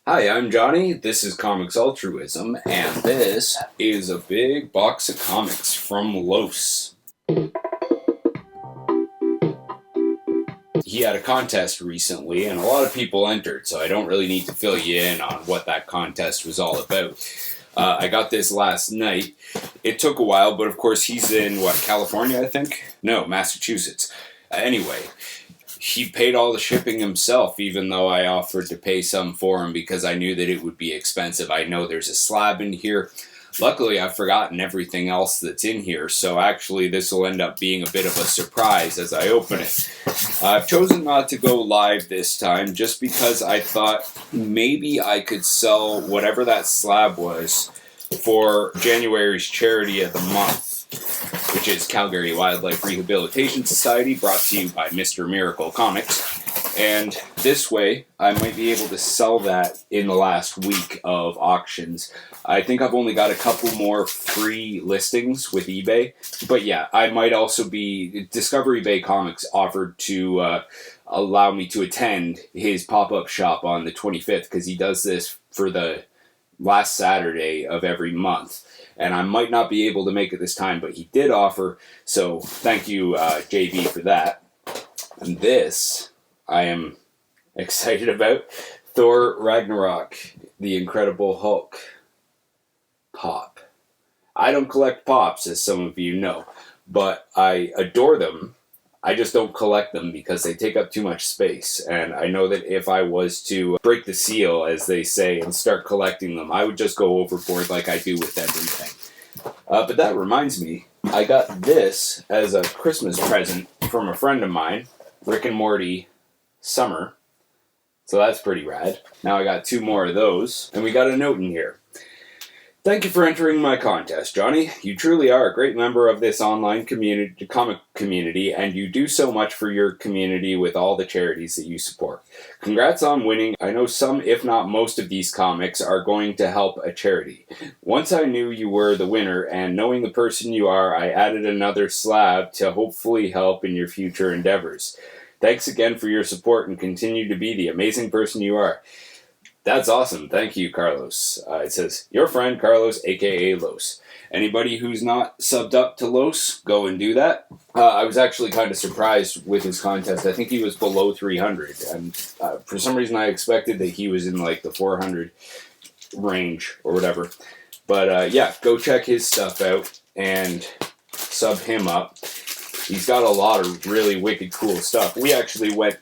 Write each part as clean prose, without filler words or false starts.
Hi, I'm Johnny. This is Comics Altruism, and this is a big box of comics from Los. He had a contest recently, and a lot of people entered, so I don't really need to fill you in on what that contest was all about. I got this last night. It took a while, but of course he's in, California, I think? No, Massachusetts. Anyway, he paid all the shipping himself, even though I offered to pay some for him because I knew that it would be expensive. I know there's a slab in here. Luckily, I've forgotten everything else that's in here, so actually this will end up being a bit of a surprise as I open it. I've chosen not to go live this time just because I thought maybe I could sell whatever that slab was for January's charity of the month, which is Calgary Wildlife Rehabilitation Society, brought to you by Mr. Miracle Comics. And this way, I might be able to sell that in the last week of auctions. I think I've only got a couple more free listings with eBay. But yeah, I might also be... Discovery Bay Comics offered to allow me to attend his pop-up shop on the 25th, because he does this for the last Saturday of every month. And I might not be able to make it this time, but he did offer. So thank you, JB, for that. And this I am excited about. Thor Ragnarok, the Incredible Hulk pop. I don't collect pops, as some of you know, but I adore them. I just don't collect them because they take up too much space. And I know that if I was to break the seal, as they say, and start collecting them, I would just go overboard like I do with everything. But that reminds me, I got this as a Christmas present from a friend of mine, Rick and Morty Summer. So that's pretty rad. Now I got two more of those, and we got a note in here. Thank you for entering my contest, Johnny. You truly are a great member of this online comic community, and you do so much for your community with all the charities that you support. Congrats on winning. I know some, if not most, of these comics are going to help a charity. Once I knew you were the winner, and knowing the person you are, I added another slab to hopefully help in your future endeavors. Thanks again for your support, and continue to be the amazing person you are. That's awesome. Thank you, Carlos. It says, your friend Carlos, a.k.a. Los. Anybody who's not subbed up to Los, go and do that. I was actually kind of surprised with his contest. I think he was below 300. And for some reason, I expected that he was in like the 400 range or whatever. But yeah, go check his stuff out and sub him up. He's got a lot of really wicked cool stuff. We actually went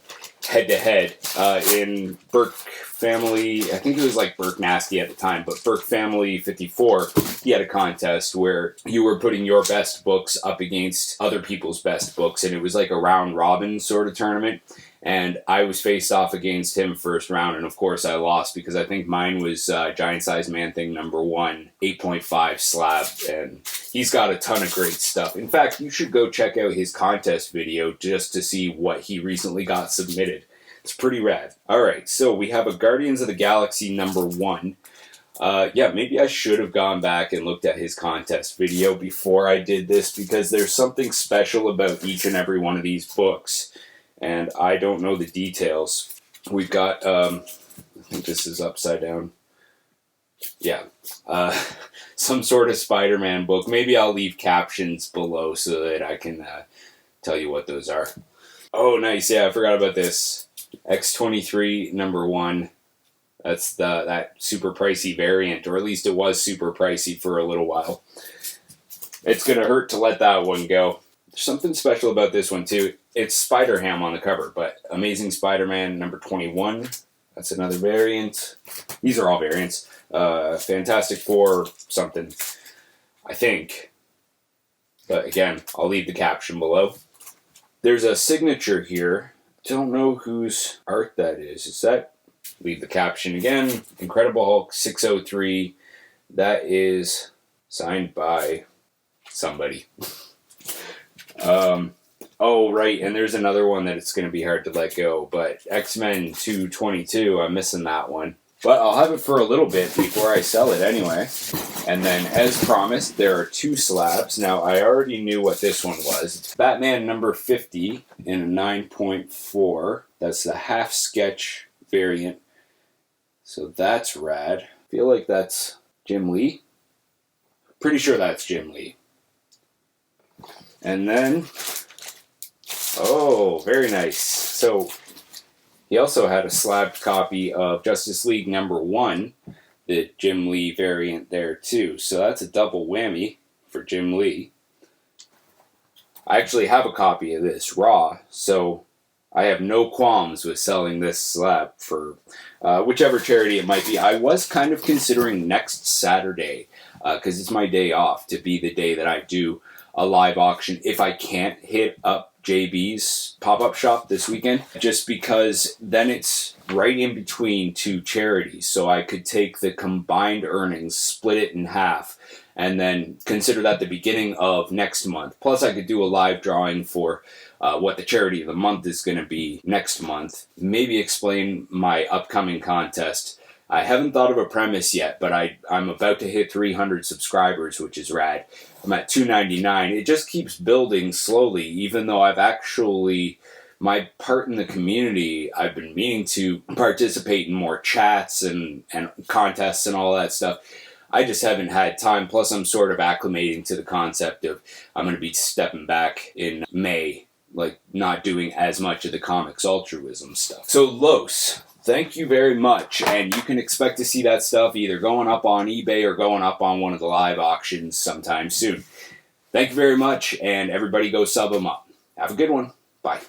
head-to-head in Burke Family, I think it was like Burke Nasty at the time, but Burke Family 54, he had a contest where you were putting your best books up against other people's best books, and it was like a round-robin sort of tournament, and I was faced off against him first round, and of course I lost because I think mine was Giant Size Man Thing number 1, 8.5 slab, and he's got a ton of great stuff. In fact, you should go check out his contest video just to see what he recently got submitted. It's pretty rad. Alright, so we have a Guardians of the Galaxy number 1. Yeah, maybe I should have gone back and looked at his contest video before I did this, because there's something special about each and every one of these books, and I don't know the details. We've got, I think this is upside down. Yeah, some sort of Spider-Man book. Maybe I'll leave captions below so that I can tell you what those are. Oh, nice. Yeah, I forgot about this. X-23 number 1. That's that super pricey variant, or at least it was super pricey for a little while. It's going to hurt to let that one go. There's something special about this one, too. It's Spider-Ham on the cover, but Amazing Spider-Man number 21. That's another variant. These are all variants. Fantastic Four something, I think. But again, I'll leave the caption below. There's a signature here. Don't know whose art that is. Is that? Leave the caption again. Incredible Hulk 603. That is signed by somebody. Oh, right, and there's another one that it's going to be hard to let go, but X-Men 222, I'm missing that one. But I'll have it for a little bit before I sell it anyway. And then, as promised, there are 2 slabs. Now, I already knew what this one was. It's Batman number 50 in a 9.4. That's the half-sketch variant. So that's rad. I feel like that's Jim Lee. Pretty sure that's Jim Lee. And then, oh, very nice. So he also had a slabbed copy of Justice League #1, the Jim Lee variant there too. So that's a double whammy for Jim Lee. I actually have a copy of this raw, so I have no qualms with selling this slab for whichever charity it might be. I was kind of considering next Saturday, because it's my day off, to be the day that I do a live auction if I can't hit up JB's pop-up shop this weekend, just because then it's right in between two charities, so I could take the combined earnings, split it in half, and then consider that the beginning of next month. Plus I could do a live drawing for what the charity of the month is going to be next month. Maybe explain my upcoming contest. I haven't thought of a premise yet, but I'm about to hit 300 subscribers, which is rad. I'm at 299. It just keeps building slowly, even though I've actually, my part in the community, I've been meaning to participate in more chats and contests and all that stuff. I just haven't had time. Plus, I'm sort of acclimating to the concept of I'm going to be stepping back in May, like not doing as much of the comics altruism stuff. So, Los, thank you very much. And you can expect to see that stuff either going up on eBay or going up on one of the live auctions sometime soon. Thank you very much, and everybody go sub them up. Have a good one. Bye.